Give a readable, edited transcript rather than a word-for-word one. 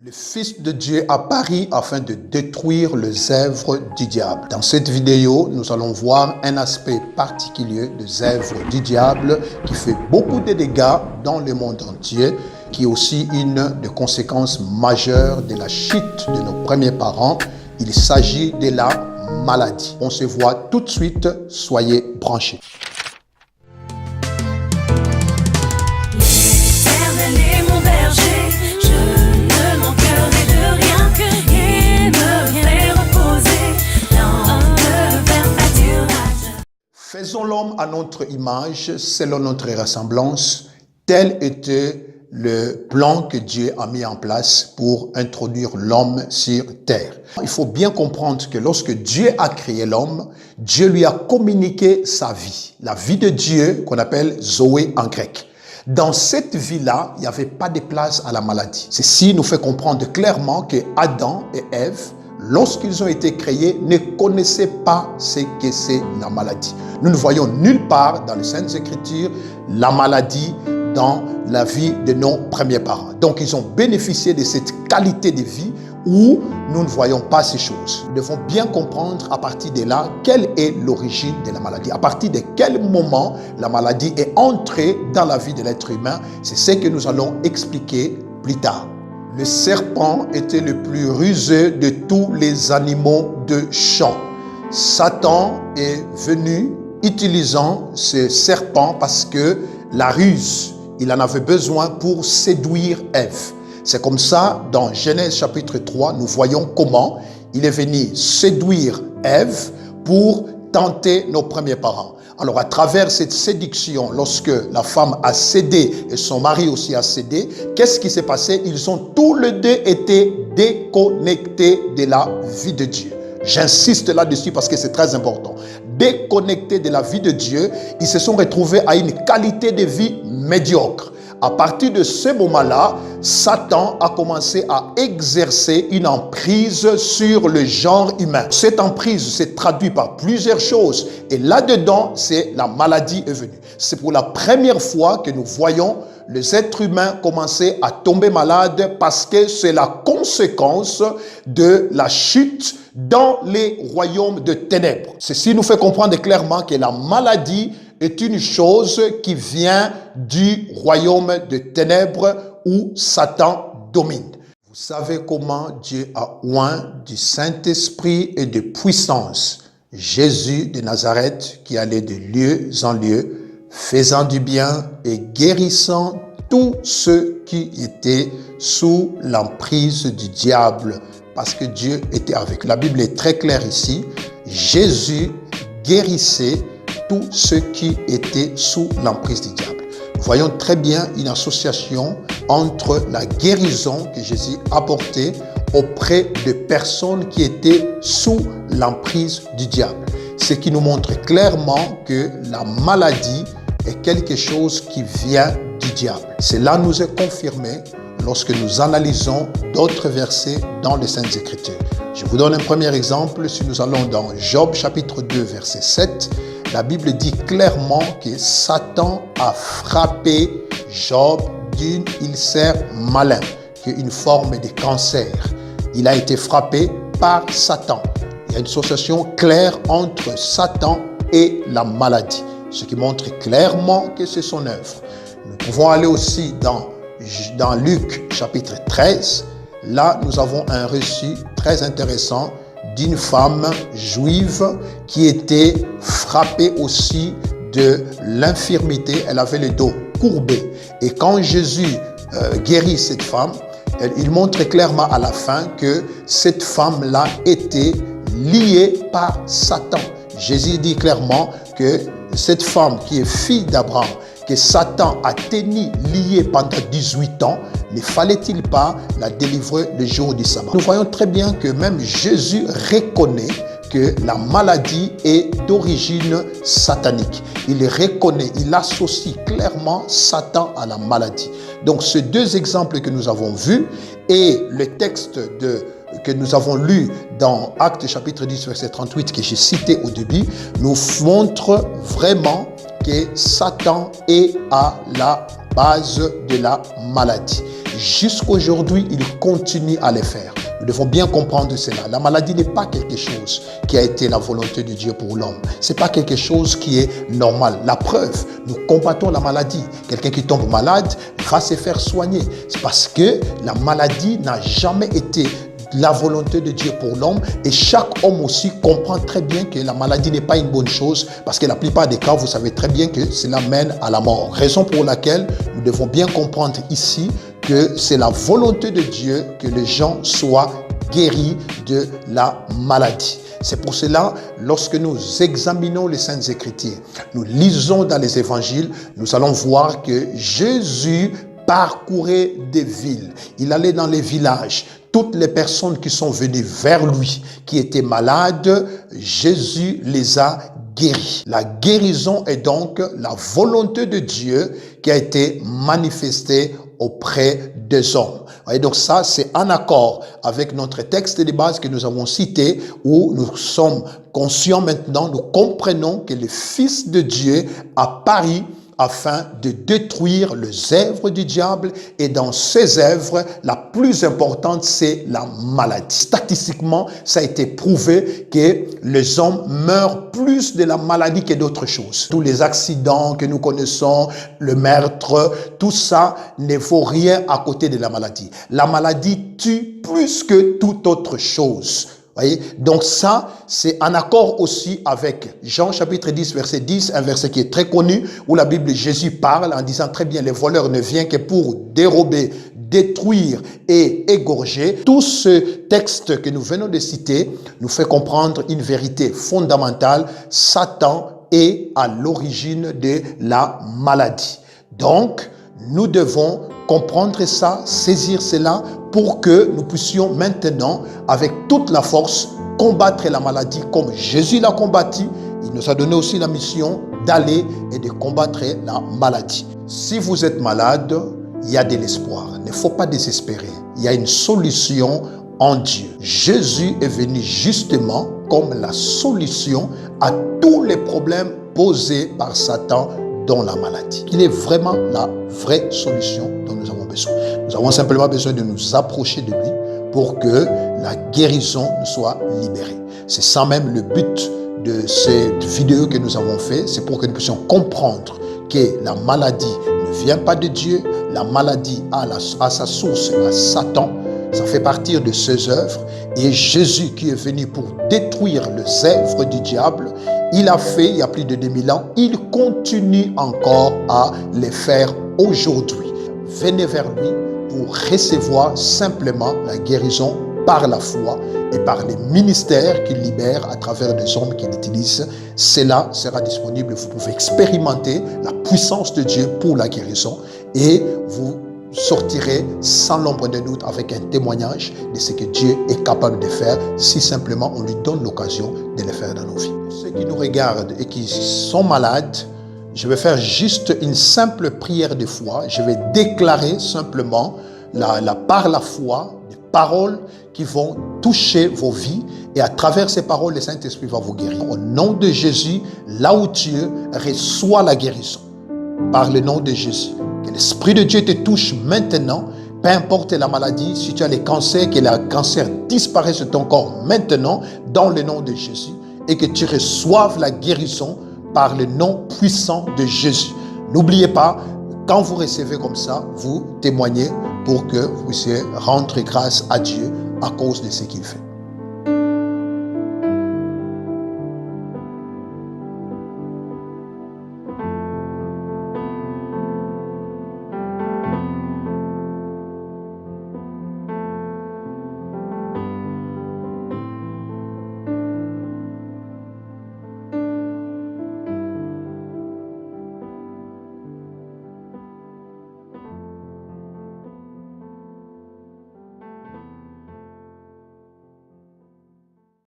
Le Fils de Dieu apparut afin de détruire les œuvres du diable. Dans cette vidéo, nous allons voir un aspect particulier des œuvres du diable qui fait beaucoup de dégâts dans le monde entier, qui est aussi une des conséquences majeures de la chute de nos premiers parents. Il s'agit de la maladie. On se voit tout de suite, soyez branchés. Faisons l'homme à notre image, selon notre ressemblance. Tel était le plan que Dieu a mis en place pour introduire l'homme sur terre. Il faut bien comprendre que lorsque Dieu a créé l'homme, Dieu lui a communiqué sa vie. La vie de Dieu, qu'on appelle Zoé en grec. Dans cette vie-là, il n'y avait pas de place à la maladie. Ceci nous fait comprendre clairement que Adam et Ève, lorsqu'ils ont été créés, ne connaissaient pas ce que c'est la maladie. Nous ne voyons nulle part dans les Saintes Écritures la maladie dans la vie de nos premiers parents. Donc, ils ont bénéficié de cette qualité de vie où nous ne voyons pas ces choses. Nous devons bien comprendre à partir de là quelle est l'origine de la maladie. À partir de quel moment la maladie est entrée dans la vie de l'être humain. C'est ce que nous allons expliquer plus tard. Le serpent était le plus rusé de tous les animaux de champ. Satan est venu utilisant ce serpent parce que la ruse, il en avait besoin pour séduire Ève. C'est comme ça, dans Genèse chapitre 3, nous voyons comment il est venu séduire Ève pour tenter nos premiers parents. Alors, à travers cette séduction, lorsque la femme a cédé et son mari aussi a cédé, qu'est-ce qui s'est passé? Ils ont tous les deux été déconnectés de la vie de Dieu. J'insiste là-dessus parce que c'est très important. Déconnectés de la vie de Dieu, ils se sont retrouvés à une qualité de vie médiocre. À partir de ce moment-là, Satan a commencé à exercer une emprise sur le genre humain. Cette emprise s'est traduite par plusieurs choses. Et là-dedans, c'est la maladie est venue. C'est pour la première fois que nous voyons les êtres humains commencer à tomber malades parce que c'est la conséquence de la chute dans les royaumes de ténèbres. Ceci nous fait comprendre clairement que la maladie est une chose qui vient du royaume de ténèbres où Satan domine. Vous savez comment Dieu a oint du Saint-Esprit et de puissance Jésus de Nazareth qui allait de lieu en lieu, faisant du bien et guérissant tous ceux qui étaient sous l'emprise du diable, parce que Dieu était avec. La Bible est très claire ici. Jésus guérissait tous ceux qui étaient sous l'emprise du diable. Nous voyons très bien une association entre la guérison que Jésus apportait auprès de personnes qui étaient sous l'emprise du diable. Ce qui nous montre clairement que la maladie est quelque chose qui vient du diable. Cela nous est confirmé lorsque nous analysons d'autres versets dans les Saintes Écritures. Je vous donne un premier exemple. Si nous allons dans Job chapitre 2 verset 7, la Bible dit clairement que Satan a frappé Job d'une ulcère malin, qui est une forme de cancer. Il a été frappé par Satan. Il y a une association claire entre Satan et la maladie, ce qui montre clairement que c'est son œuvre. Nous pouvons aller aussi dans Luc chapitre 13. Là, nous avons un récit très intéressant d'une femme juive qui était frappée aussi de l'infirmité. Elle avait le dos courbé. Et quand Jésus guérit cette femme, il montre clairement à la fin que cette femme-là était liée par Satan. Jésus dit clairement que cette femme qui est fille d'Abraham, que Satan a tenu liée pendant 18 ans, ne fallait-il pas la délivrer le jour du sabbat? Nous voyons très bien que même Jésus reconnaît que la maladie est d'origine satanique. Il reconnaît, il associe clairement Satan à la maladie. Donc, ces deux exemples que nous avons vus et le texte que nous avons lu dans Actes chapitre 10, verset 38, que j'ai cité au début, nous montrent vraiment que Satan est à la base de la maladie. jusqu'aujourd'hui, il continue à les faire. Nous devons bien comprendre cela. La maladie n'est pas quelque chose qui a été la volonté de Dieu pour l'homme. Ce n'est pas quelque chose qui est normal. La preuve, nous combattons la maladie. Quelqu'un qui tombe malade va se faire soigner. C'est parce que la maladie n'a jamais été la volonté de Dieu pour l'homme, et chaque homme aussi comprend très bien que la maladie n'est pas une bonne chose, parce que la plupart des cas, vous savez très bien que cela mène à la mort. Raison pour laquelle nous devons bien comprendre ici que c'est la volonté de Dieu que les gens soient guéris de la maladie. C'est pour cela, lorsque nous examinons les Saintes Écritures, nous lisons dans les évangiles, nous allons voir que Jésus parcourait des villes. Il allait dans les villages. Toutes les personnes qui sont venues vers lui, qui étaient malades, Jésus les a guéris. La guérison est donc la volonté de Dieu qui a été manifestée auprès des hommes. Et donc ça, c'est en accord avec notre texte de base que nous avons cité, où nous sommes conscients maintenant, nous comprenons que le Fils de Dieu a paru afin de détruire les œuvres du diable, et dans ces œuvres, la plus importante, c'est la maladie. Statistiquement, ça a été prouvé que les hommes meurent plus de la maladie que d'autres choses. Tous les accidents que nous connaissons, le meurtre, tout ça ne vaut rien à côté de la maladie. La maladie tue plus que toute autre chose. Voyez? Donc ça, c'est en accord aussi avec Jean chapitre 10, verset 10, un verset qui est très connu, où la Bible, Jésus parle en disant très bien, les voleurs ne viennent que pour dérober, détruire et égorger. Tout ce texte que nous venons de citer nous fait comprendre une vérité fondamentale. Satan est à l'origine de la maladie. Donc, nous devons comprendre ça, saisir cela, pour que nous puissions maintenant, avec toute la force, combattre la maladie comme Jésus l'a combattu. Il nous a donné aussi la mission d'aller et de combattre la maladie. Si vous êtes malade, il y a de l'espoir. Il ne faut pas désespérer. Il y a une solution en Dieu. Jésus est venu justement comme la solution à tous les problèmes posés par Satan dans la maladie. Il est vraiment la vraie solution dont nous avons besoin. Nous avons simplement besoin de nous approcher de lui pour que la guérison nous soit libérée. C'est ça même le but de cette vidéo que nous avons fait. C'est pour que nous puissions comprendre que la maladie ne vient pas de Dieu. La maladie a sa source à Satan. Ça fait partir de ses œuvres. Et Jésus qui est venu pour détruire les œuvres du diable, il a fait il y a plus de 2000 ans. Il continue encore à les faire aujourd'hui. Venez vers lui pour recevoir simplement la guérison par la foi et par les ministères qu'il libère à travers des hommes qu'il utilise. Cela sera disponible. Vous pouvez expérimenter la puissance de Dieu pour la guérison et vous sortirez sans l'ombre de doute avec un témoignage de ce que Dieu est capable de faire si simplement on lui donne l'occasion de le faire dans nos vies. Ceux qui nous regardent et qui sont malades, je vais faire juste une simple prière de foi. Je vais déclarer simplement par la foi des paroles qui vont toucher vos vies, et à travers ces paroles, le Saint-Esprit va vous guérir. Au nom de Jésus, là où tu es, reçois la guérison. Par le nom de Jésus. Que l'Esprit de Dieu te touche maintenant, peu importe la maladie. Si tu as les cancers, que le cancer disparaisse de ton corps maintenant, dans le nom de Jésus, et que tu reçoives la guérison par le nom puissant de Jésus. N'oubliez pas, quand vous recevez comme ça, vous témoignez pour que vous puissiez rendre grâce à Dieu à cause de ce qu'il fait.